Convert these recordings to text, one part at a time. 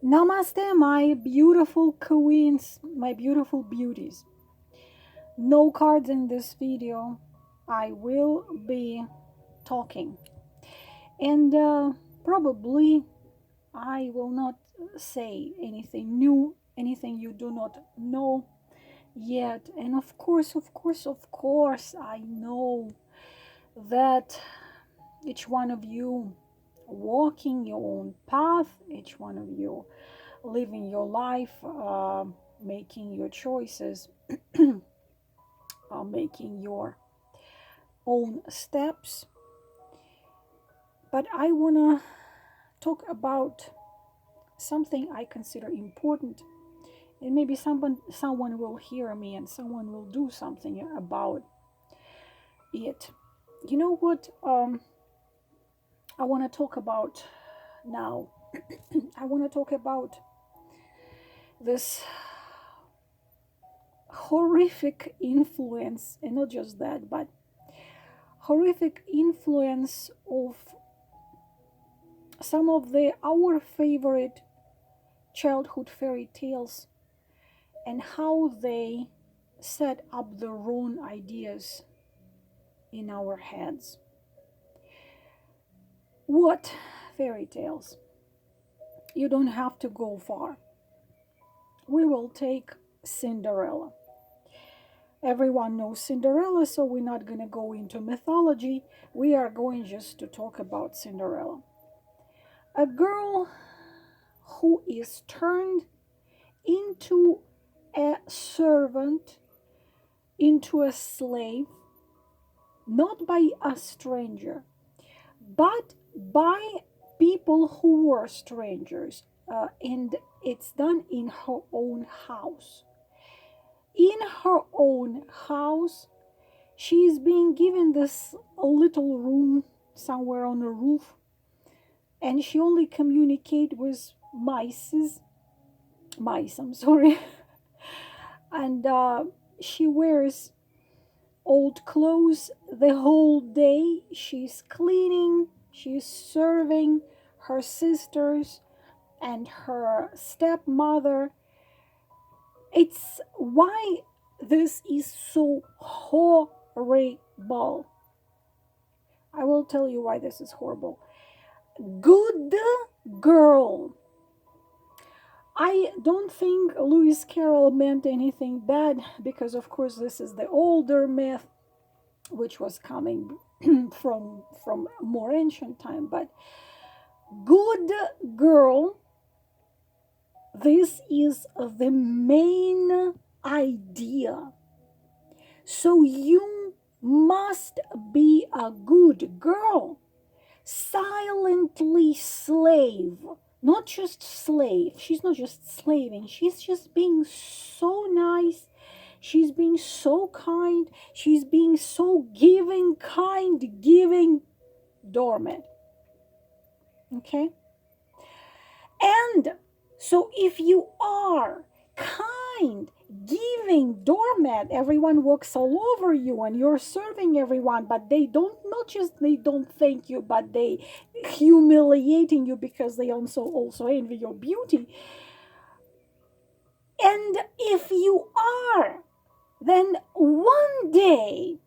Namaste, my beautiful queens, my beautiful beauties. No cards in this video. I will be talking. And probably I will not say anything new, anything you do not know yet. And of course, I know that each one of you walking your own path, each one of you living your life, making your choices, making your own steps. But I want to talk about something I consider important, and maybe someone will hear me and someone will do something about it. You know what I want to talk about now? I want to talk about this horrific influence, and not just that, but horrific influence of some of our favorite childhood fairy tales, and how they set up the wrong ideas in our heads. What fairy tales? You don't have to go far. We will take Cinderella. Everyone knows Cinderella, so we're not going to go into mythology. We are going just to talk about Cinderella. A girl who is turned into a servant, into a slave, not by a stranger, but by people who were strangers. And it's done in her own house. In her own house, she is being given this little room somewhere on a roof, and she only communicates with mice, I'm sorry. And she wears old clothes the whole day. She's cleaning, she's serving her sisters and her stepmother. It's why this is so horrible. I will tell you why this is horrible. Good girl. I don't think Lewis Carroll meant anything bad, because of course this is the older myth which was coming from more ancient time. But good girl, this is the main idea. So you must be a good girl, silently slave. Not just slave. She's not just slaving. She's just being so nice. She's being so kind. She's being so giving, kind, giving doormat. Okay? And so if you are kind, giving doormat, everyone walks all over you and you're serving everyone, but they don't, not just they don't thank you, but they humiliating you because they also envy your beauty. And if you are, then one day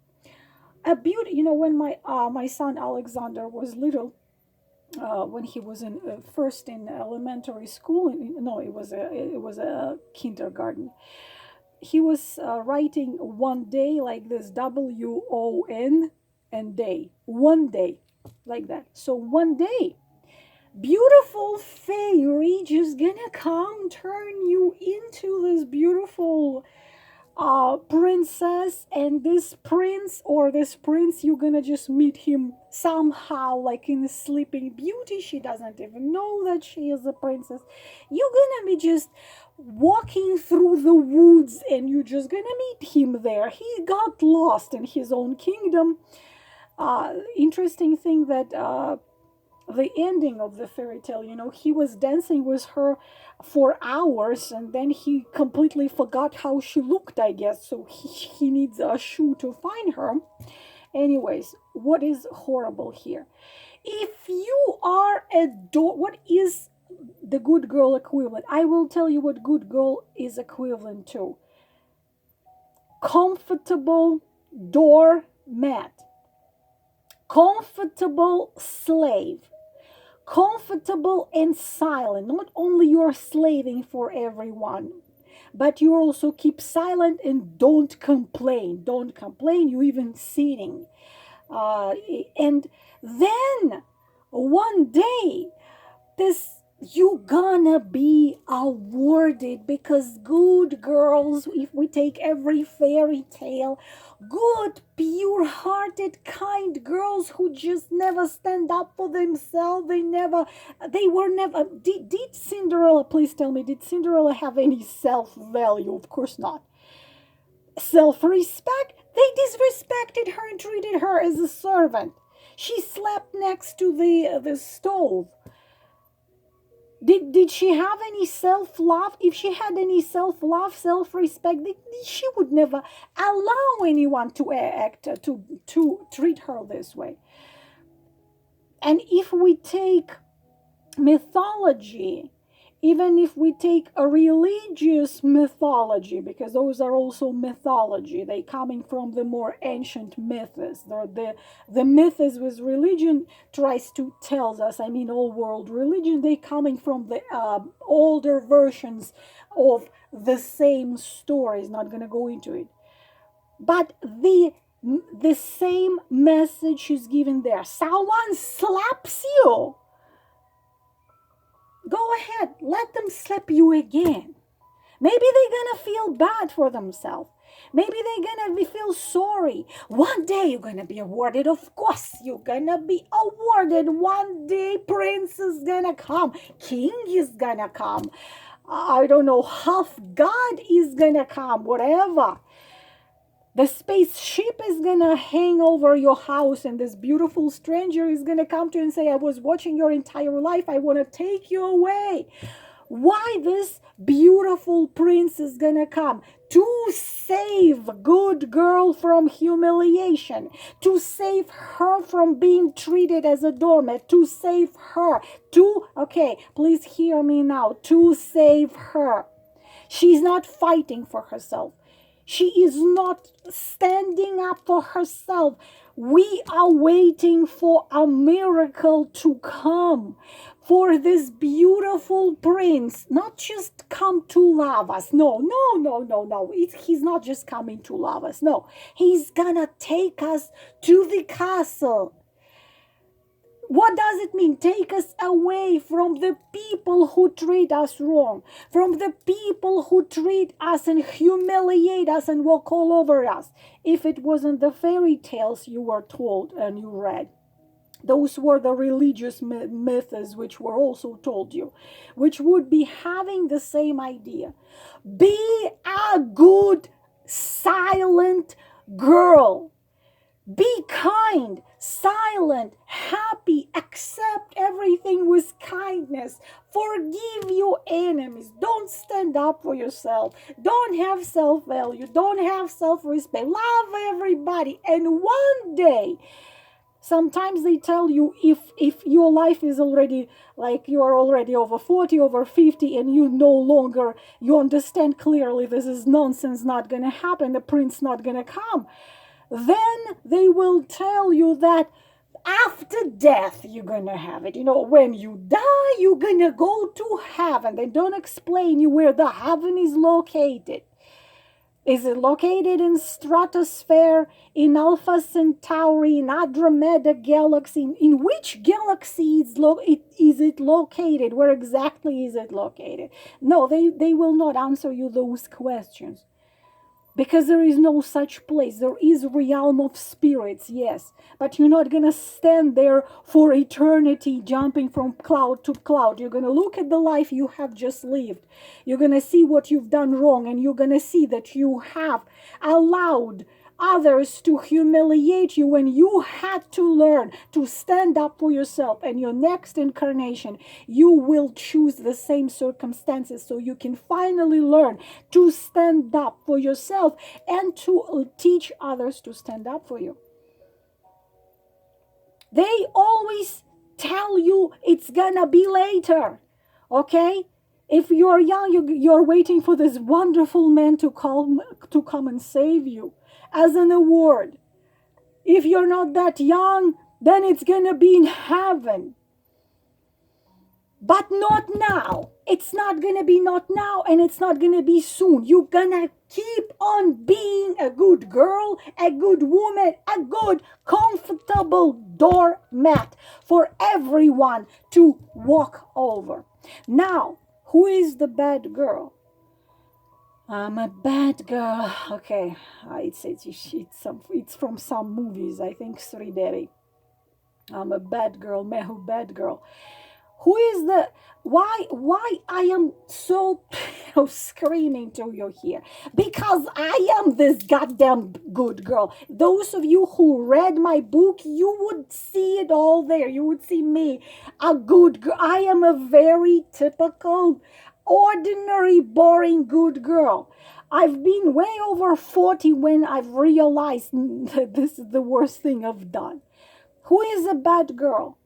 a beauty, when my son Alexander was little, when he was in first in elementary school, no, it was a kindergarten. He was writing one day like this, WON, and day, one day, like that. So one day, beautiful fairy just gonna come turn you into this beautiful princess, and this prince or this prince, you're gonna just meet him somehow, like in Sleeping Beauty. She doesn't even know that she is a princess. You're gonna be just walking through the woods and you're just gonna meet him there. He got lost in his own kingdom. Interesting thing that the ending of the fairy tale, he was dancing with her for hours, and then he completely forgot how she looked, I guess. So he needs a shoe to find her. Anyways, what is horrible here? If you are a what is the good girl equivalent. I will tell you what good girl is equivalent to. Comfortable doormat, comfortable slave, comfortable and silent. Not only you're slaving for everyone, but you also keep silent and don't complain. Don't complain. You even sitting. And then one day, this you gonna be awarded, because good girls, if we take every fairy tale, good pure-hearted kind girls who just never stand up for themselves, they were never did Cinderella, please tell me, did Cinderella have any self-value? Of course not. Self-respect? They disrespected her and treated her as a servant. She slept next to the stove. Did she have any self-love? If she had any self-love, self-respect, she would never allow anyone to to treat her this way. And if we take mythology, even if we take a religious mythology, because those are also mythology, they coming from the more ancient myths. The myths with religion tries to tell us, I mean, all world religion, they coming from the older versions of the same stories. Not going to go into it, but the same message is given there. Someone slaps you, go ahead, let them slap you again. Maybe they're gonna feel bad for themselves. Maybe they're gonna feel sorry. One day you're gonna be awarded. Of course, you're gonna be awarded. One day, prince is gonna come. King is gonna come. I don't know, half God is gonna come, whatever. The spaceship is gonna hang over your house, and this beautiful stranger is gonna come to you and say, I was watching your entire life, I want to take you away. Why this beautiful prince is gonna come? To save good girl from humiliation, to save her from being treated as a doormat, to save her, okay, please hear me now, to save her. She's not fighting for herself. She is not standing up for herself. We are waiting for a miracle to come, for this beautiful prince, not just come to love us. No. He's not just coming to love us. No, he's gonna take us to the castle. What does it mean? Take us away from the people who treat us wrong, from the people who treat us and humiliate us and walk all over us. If it wasn't the fairy tales you were told and you read, those were the religious myths which were also told you, which would be having the same idea. Be a good, silent girl. Be kind, silent, happy, accept everything with kindness, forgive your enemies, don't stand up for yourself, don't have self-value, don't have self-respect, love everybody. And one day, sometimes they tell you, if your life is already, like you are already over 40, over 50, and you understand clearly this is nonsense, not gonna happen, the prince not gonna come, then they will tell you that after death you're gonna have it. When you die, you're gonna go to heaven. They don't explain you where the heaven is located. Is it located in stratosphere, in Alpha Centauri, in Andromeda galaxy? In which galaxy is it located? Where exactly is it located? No, they will not answer you those questions. Because there is no such place. There is a realm of spirits, yes. But you're not going to stand there for eternity jumping from cloud to cloud. You're going to look at the life you have just lived. You're going to see what you've done wrong. And you're going to see that you have allowed others to humiliate you when you had to learn to stand up for yourself. And your next incarnation, you will choose the same circumstances so you can finally learn to stand up for yourself and to teach others to stand up for you. They always tell you it's gonna be later. Okay? If you're young, you're waiting for this wonderful man to come and save you as an award. If you're not that young, then it's gonna be in heaven. But not now. It's not gonna be not now, and it's not gonna be soon. You're gonna keep on being a good girl, a good woman, a good, comfortable doormat for everyone to walk over. Now, who is the bad girl? I'm a bad girl. Okay, it's from some movies. I think Sridevi. I'm a bad girl. Mehu bad girl. Who is the why I am so screaming to you here? Because I am this goddamn good girl. Those of you who read my book, you would see it all there. You would see me, a good girl. I am a very typical, ordinary, boring good girl. I've been way over 40 when I've realized that this is the worst thing I've done. Who is a bad girl?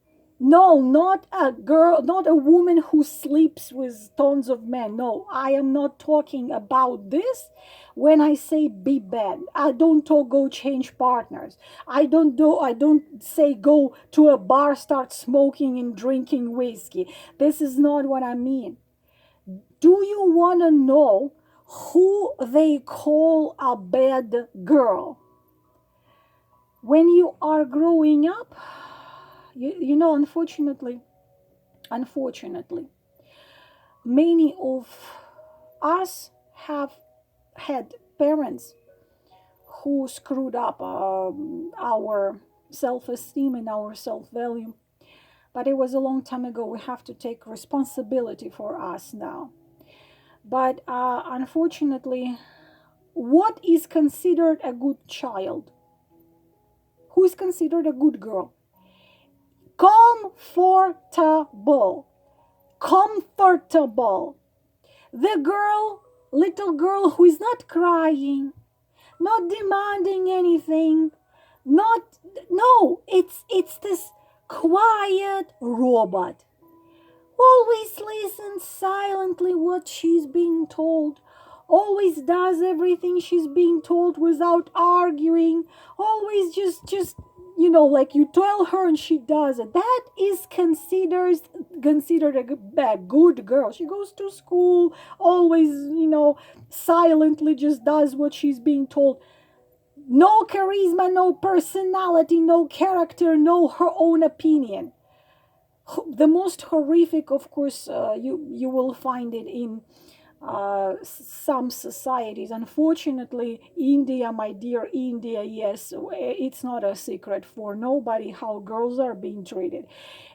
No, not a girl, not a woman who sleeps with tons of men. No, I am not talking about this when I say be bad. I don't talk go change partners. I don't say go to a bar, start smoking and drinking whiskey. This is not what I mean. Do you want to know who they call a bad girl? When you are growing up, you know, unfortunately, many of us have had parents who screwed up our self-esteem and our self-value. But it was a long time ago. We have to take responsibility for us now. But unfortunately, what is considered a good child? Who is considered a good girl? Comfortable. The girl, little girl who is not crying, not demanding anything, it's this quiet robot. Always listens silently what she's being told. Always does everything she's being told without arguing. Always just like you tell her and she does it. That is considered a good girl. She goes to school, always, silently just does what she's being told. No charisma, no personality, no character, no her own opinion. The most horrific, of course, you will find it in some societies. Unfortunately, India, my dear India, yes, it's not a secret for nobody how girls are being treated.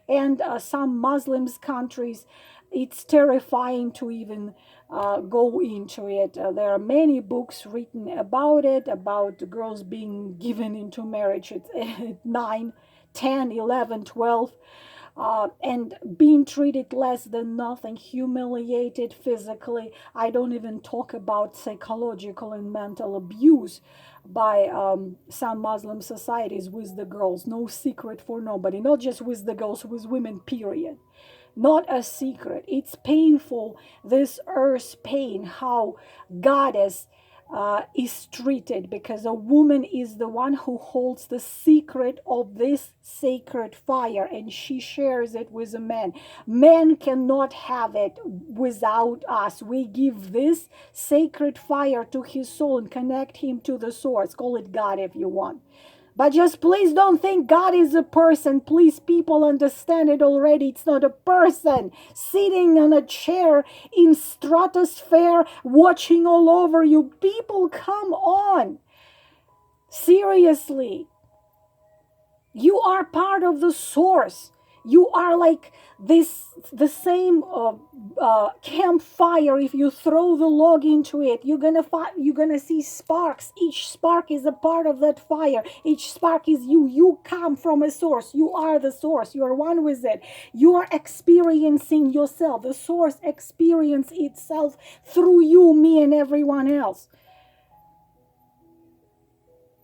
And some Muslims countries, it's terrifying to even go into it. There are many books written about it, about girls being given into marriage at 9, 10, 11, 12. And being treated less than nothing, humiliated physically. I don't even talk about psychological and mental abuse by some Muslim societies with the girls. No secret for nobody, not just with the girls, with women, period. Not a secret. It's painful, this earth's pain, how goddess is treated, because a woman is the one who holds the secret of this sacred fire, and she shares it with a man. Men cannot have it without us. We give this sacred fire to his soul and connect him to the source. Call it God if you want. But just please don't think God is a person. Please, people, understand it already. It's not a person sitting on a chair in stratosphere watching all over you. People, come on. Seriously. You are part of the source. You are like the same campfire. If you throw the log into it, you're gonna see sparks. Each spark is a part of that fire. Each spark is you. You come from a source. You are the source. You are one with it. You are experiencing yourself. The source experience itself through you, me, and everyone else.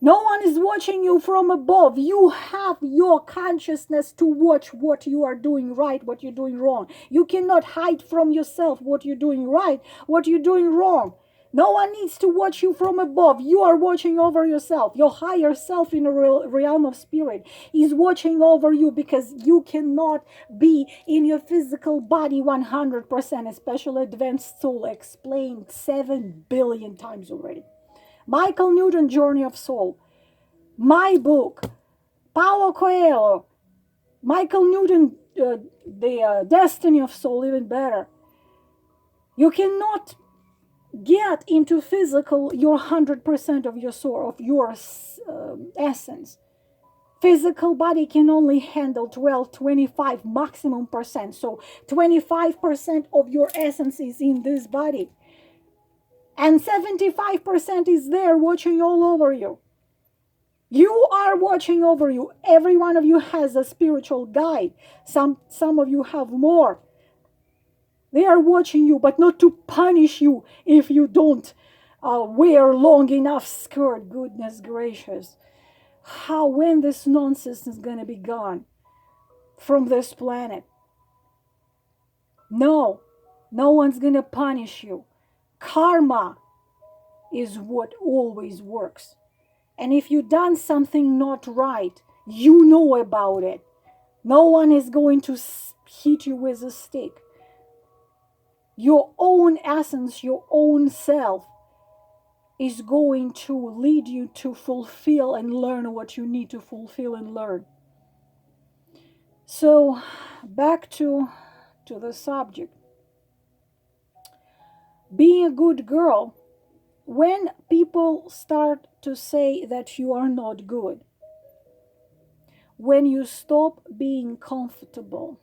No one is watching you from above. You have your consciousness to watch what you are doing right, what you're doing wrong. You cannot hide from yourself what you're doing right, what you're doing wrong. No one needs to watch you from above. You are watching over yourself. Your higher self in the realm of spirit is watching over you, because you cannot be in your physical body 100%, especially advanced soul, explained 7 billion times already. Michael Newton, Journey of Soul. My book. Paulo Coelho. Michael Newton, the Destiny of Soul, even better. You cannot get into physical your 100% of your soul, of your essence. Physical body can only handle 12, 25 maximum percent. So 25% of your essence is in this body. And 75% is there watching all over you. You are watching over you. Every one of you has a spiritual guide. Some of you have more. They are watching you, but not to punish you if you don't wear long enough skirt. Goodness gracious. When this nonsense is going to be gone from this planet? No one's going to punish you. Karma is what always works. And if you've done something not right, you know about it. No one is going to hit you with a stick. Your own essence, your own self is going to lead you to fulfill and learn what you need to fulfill and learn. So back to the subject. Being a good girl, when people start to say that you are not good, when you stop being comfortable,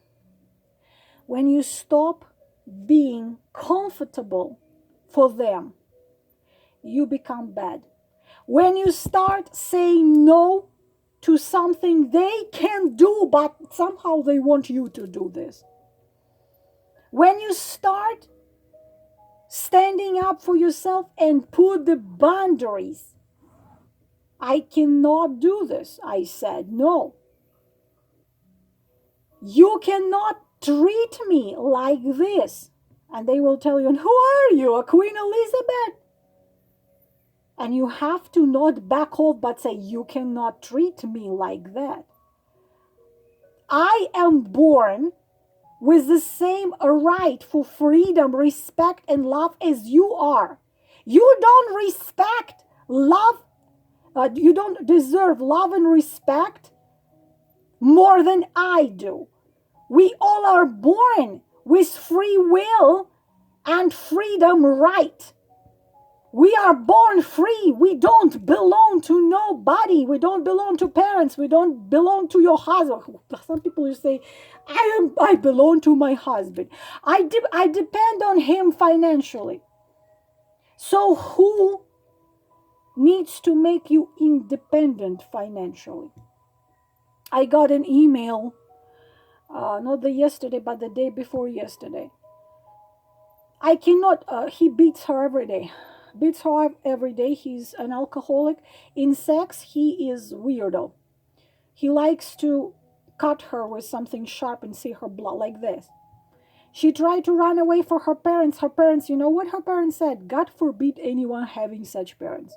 when you stop being comfortable for them, you become bad. When you start saying no to something they can do, but somehow they want you to do this. When you start standing up for yourself and put the boundaries. I cannot do this. I said no. You cannot treat me like this. And they will tell you, and who are you? A Queen Elizabeth? And you have to not back off, but say, you cannot treat me like that. I am born with the same right for freedom, respect, and love as you are. You don't respect, love, you don't deserve love and respect more than I do. We all are born with free will and freedom right. We are born free. We don't belong to nobody. We don't belong to parents. We don't belong to your husband. Some people will say, I belong to my husband. I depend on him financially. So who needs to make you independent financially? I got an email, not yesterday, but the day before yesterday. I cannot, he beats her every day. Beats her up every day. He's an alcoholic. In sex, he is weirdo. He likes to cut her with something sharp and see her blood like this. She tried to run away from her parents. Her parents, you know what her parents said? God forbid anyone having such parents.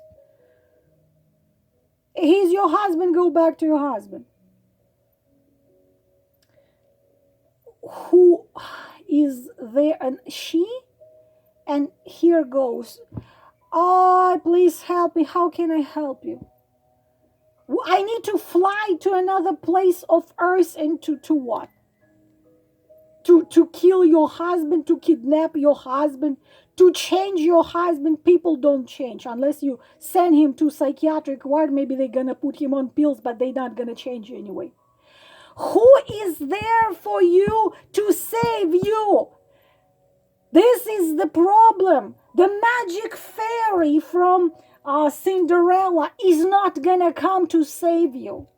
He's your husband. Go back to your husband. Who is there? And she, and here goes. Oh, please help me. How can I help you? I need to fly to another place of earth and to what? To kill your husband, to kidnap your husband, to change your husband. People don't change unless you send him to psychiatric ward. Maybe they're going to put him on pills, but they're not going to change anyway. Who is there for you to save you? This is the problem. The magic fairy from Cinderella is not gonna come to save you.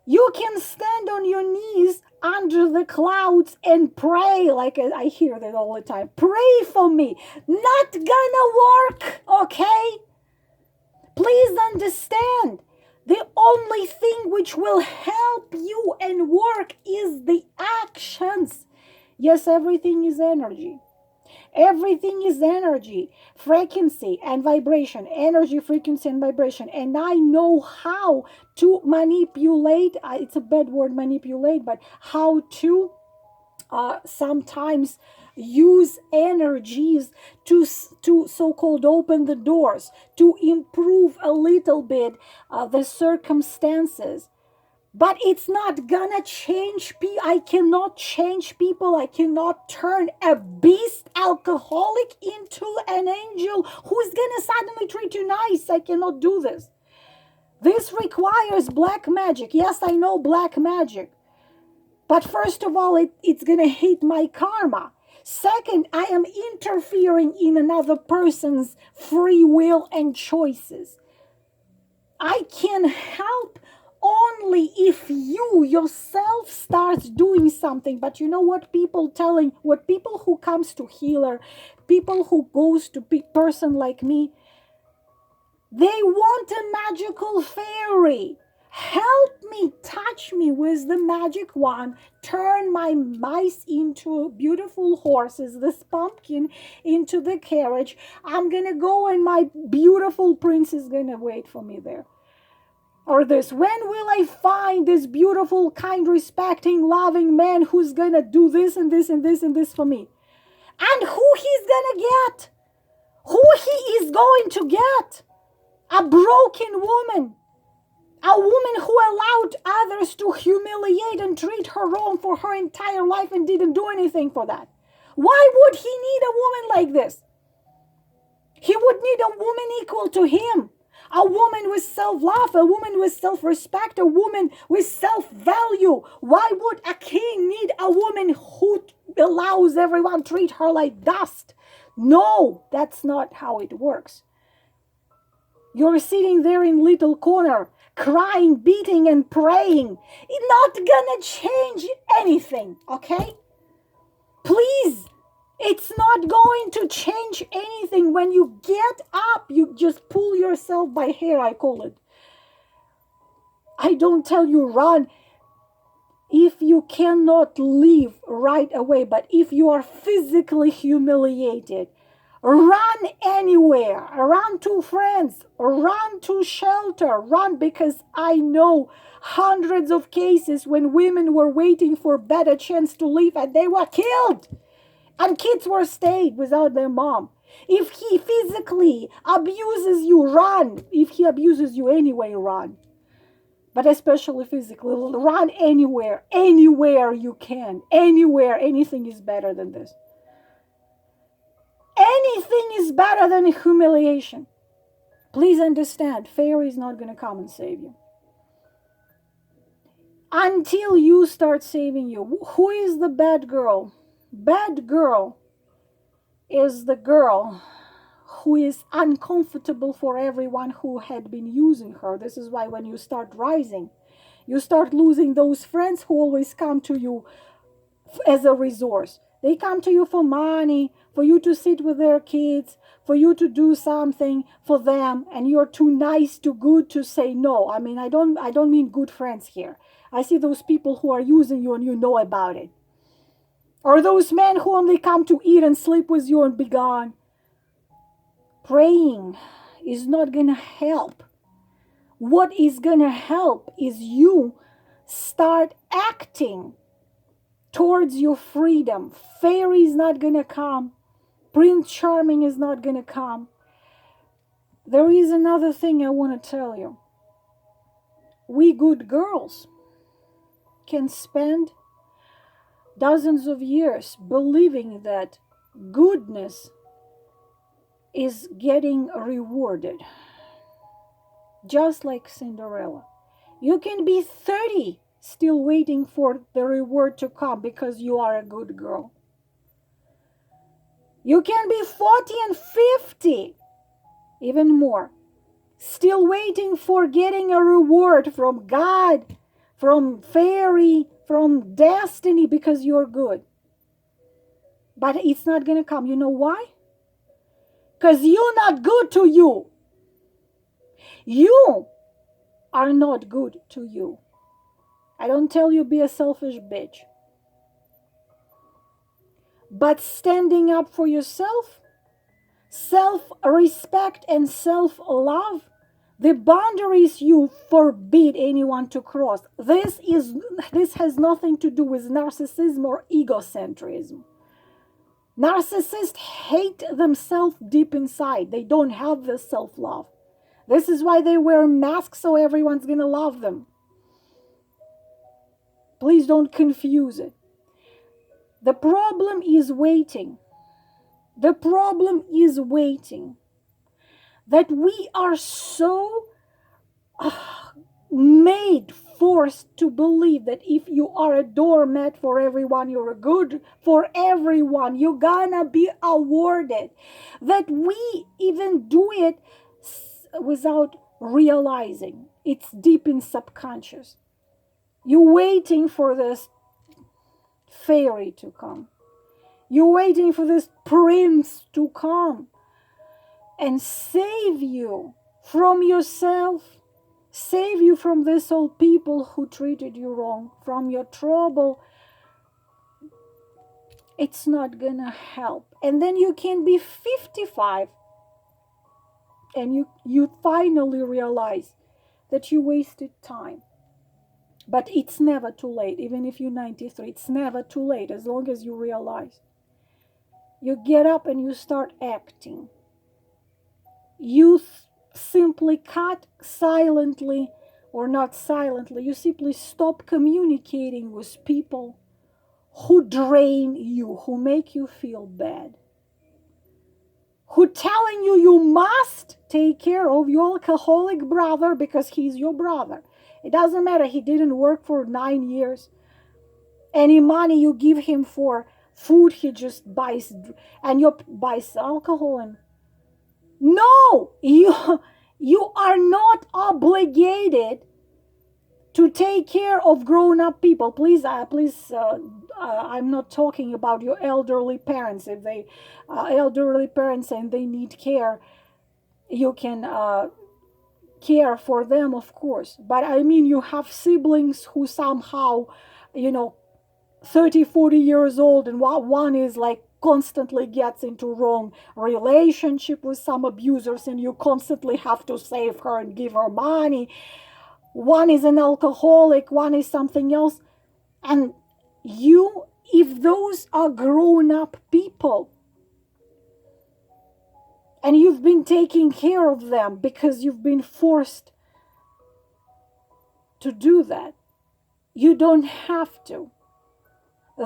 You can stand on your knees under the clouds and pray, like I hear that all the time. Pray for me. Not gonna work, okay? Please understand, the only thing which will help you and work is the actions. Yes, everything is energy. Everything is energy, frequency and vibration, energy, frequency and vibration. And I know how to manipulate, it's a bad word, manipulate, but how to sometimes use energies to so-called open the doors, to improve a little bit the circumstances. But it's not gonna change people. I cannot change people. I cannot turn a beast alcoholic into an angel who's gonna suddenly treat you nice. I cannot do this. This requires black magic. Yes, I know black magic. But first of all, it's gonna hit my karma. Second, I am interfering in another person's free will and choices. I can help only if you yourself starts doing something. But you know what people who comes to healer, people who goes to person like me, they want a magical fairy. Help me, touch me with the magic wand, turn my mice into beautiful horses, this pumpkin into the carriage. I'm gonna go and my beautiful prince is gonna wait for me there. Or this, when will I find this beautiful, kind, respecting, loving man who's gonna do this and this and this and this for me? And who he's gonna get? Who he is going to get? A broken woman. A woman who allowed others to humiliate and treat her wrong for her entire life and didn't do anything for that. Why would he need a woman like this? He would need a woman equal to him. A woman with self-love, a woman with self-respect, a woman with self-value. Why would a king need a woman who allows everyone to treat her like dust? No, that's not how it works. You're sitting there in little corner, crying, beating, and praying. It's not gonna change anything, okay? Please. It's not going to change anything. When you get up, you just pull yourself by hair, I call it. I don't tell you run. If you cannot leave right away, but if you are physically humiliated, run anywhere. Run to friends. Run to shelter. Run, because I know hundreds of cases when women were waiting for a better chance to leave and they were killed. And kids were stayed without their mom. If he physically abuses you, run. If he abuses you anyway, run. But especially physically, run anywhere. Anywhere you can. Anywhere. Anything is better than this. Anything is better than humiliation. Please understand, fairy is not going to come and save you. Until you start saving you. Who is the bad girl? Bad girl is the girl who is uncomfortable for everyone who had been using her. This is why when you start rising, you start losing those friends who always come to you as a resource. They come to you for money, for you to sit with their kids, for you to do something for them, and you're too nice, too good to say no. I mean, I don't mean good friends here. I see those people who are using you and you know about it. Or those men who only come to eat and sleep with you and be gone. Praying is not going to help. What is going to help is you start acting towards your freedom. Fairy is not going to come. Prince Charming is not going to come. There is another thing I want to tell you. We good girls can spend dozens of years believing that goodness is getting rewarded. Just like Cinderella. You can be 30 still waiting for the reward to come because you are a good girl. You can be 40 and 50, even more, still waiting for getting a reward from God, from fairy, from destiny, because you're good. But it's not going to come. You know why? Because you're not good to you. You are not good to you. I don't tell you be a selfish bitch. But standing up for yourself, self-respect and self-love, the boundaries you forbid anyone to cross. This has nothing to do with narcissism or egocentrism. Narcissists hate themselves deep inside. They don't have the self-love. This is why they wear masks, so everyone's going to love them. Please don't confuse it. The problem is waiting. The problem is waiting. That we are so forced to believe that if you are a doormat for everyone, you're good for everyone, you're gonna be awarded. That we even do it without realizing. It's deep in subconscious. You're waiting for this fairy to come. You're waiting for this prince to come and save you from yourself, save you from these old people who treated you wrong, from your trouble. It's not gonna help. And then you can be 55 and you finally realize that you wasted time. But it's never too late. Even if you're 93, it's never too late as long as you realize. You get up and you start acting. You simply cut silently, or not silently, you simply stop communicating with people who drain you, who make you feel bad, who telling you you must take care of your alcoholic brother because he's your brother. It doesn't matter, he didn't work for 9 years. Any money you give him for food, he just buys, and you buys alcohol. And no, you are not obligated to take care of grown-up people. Please, I'm not talking about your elderly parents. If they elderly parents and they need care, you can care for them, of course. But I mean, you have siblings who somehow, 30, 40 years old, and one is like constantly gets into wrong relationship with some abusers, and you constantly have to save her and give her money. One is an alcoholic, one is something else. And if those are grown-up people, and you've been taking care of them because you've been forced to do that, you don't have to.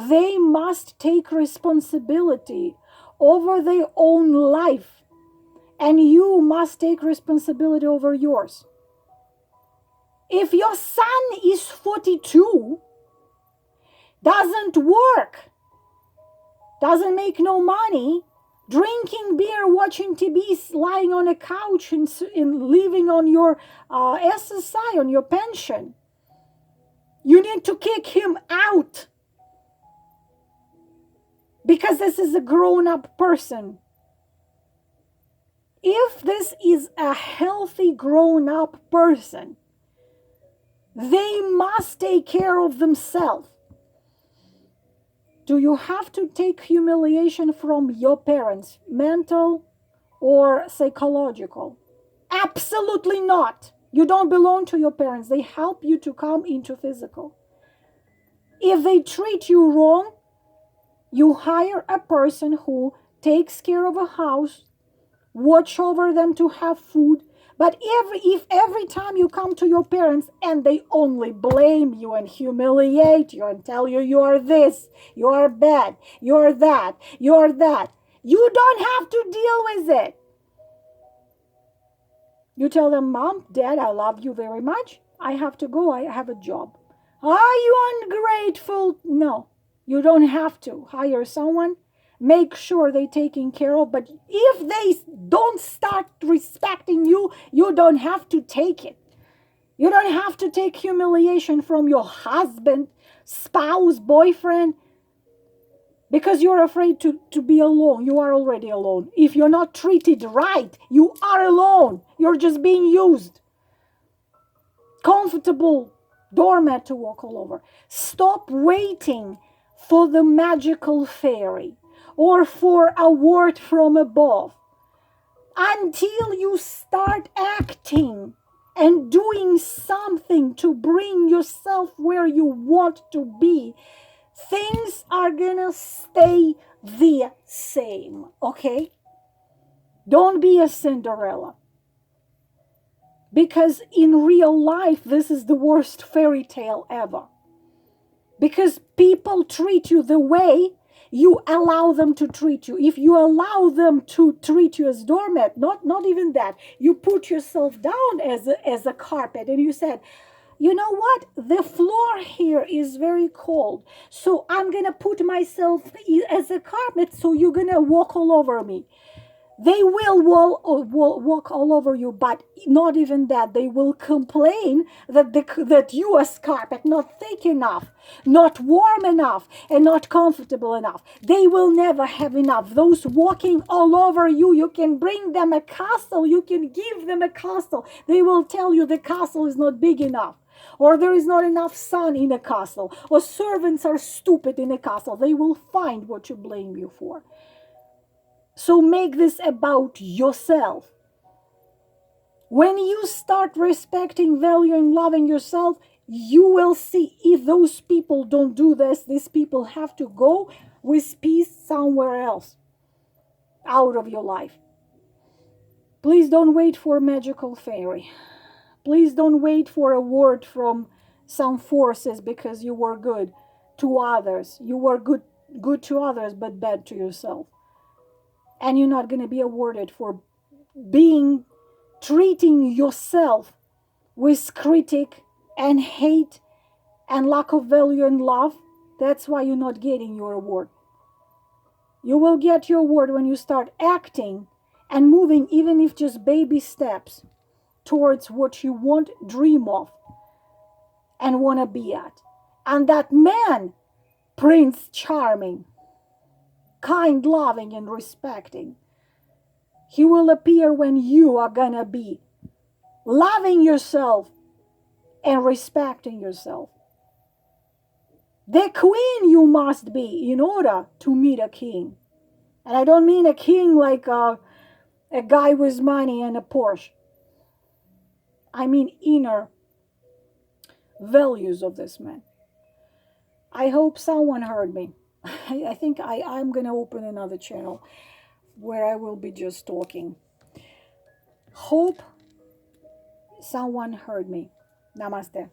They must take responsibility over their own life, and you must take responsibility over yours. If your son is 42, doesn't work, doesn't make no money, drinking beer, watching TV, lying on a couch and living on your SSI, on your pension, you need to kick him out. Because this is a grown-up person. If this is a healthy grown-up person, they must take care of themselves. Do you have to take humiliation from your parents, mental or psychological? Absolutely not. You don't belong to your parents. They help you to come into physical. If they treat you wrong, you hire a person who takes care of a house, watch over them to have food. But if every time you come to your parents and they only blame you and humiliate you and tell you you're this, you're bad, you're that, you don't have to deal with it. You tell them, Mom, Dad, I love you very much. I have to go. I have a job. Are you ungrateful? No. You don't have to hire someone. Make sure they're taken care of. But if they don't start respecting you, you don't have to take it. You don't have to take humiliation from your husband, spouse, boyfriend. Because you're afraid to be alone. You are already alone. If you're not treated right, you are alone. You're just being used. Comfortable doormat to walk all over. Stop waiting for the magical fairy or for a word from above until you start acting and doing something to bring yourself where you want to be. Things are gonna stay the same, okay? Don't be a Cinderella. Because in real life, this is the worst fairy tale ever. Because people treat you the way you allow them to treat you. If you allow them to treat you as doormat, not even that, you put yourself down as a carpet and you said, you know what? The floor here is very cold. So I'm going to put myself as a carpet so you're going to walk all over me. They will walk all over you, but not even that. They will complain that you as carpet not thick enough, not warm enough, and not comfortable enough. They will never have enough. Those walking all over you, you can bring them a castle. You can give them a castle. They will tell you the castle is not big enough. Or there is not enough sun in a castle. Or servants are stupid in a castle. They will find what to blame you for. So make this about yourself. When you start respecting, valuing, loving yourself, you will see if those people don't do this, these people have to go with peace somewhere else, out of your life. Please don't wait for a magical fairy. Please don't wait for a word from some forces because you were good to others. You were good to others, but bad to yourself. And you're not going to be awarded for treating yourself with critic and hate and lack of value and love. That's why you're not getting your award. You will get your award when you start acting and moving, even if just baby steps, towards what you want, dream of, and want to be at. And that man, Prince Charming, kind, loving, and respecting, he will appear when you are gonna be loving yourself and respecting yourself. The queen you must be in order to meet a king. And I don't mean a king like a guy with money and a Porsche. I mean inner values of this man. I hope someone heard me. I think I'm going to open another channel where I will be just talking. Hope someone heard me. Namaste.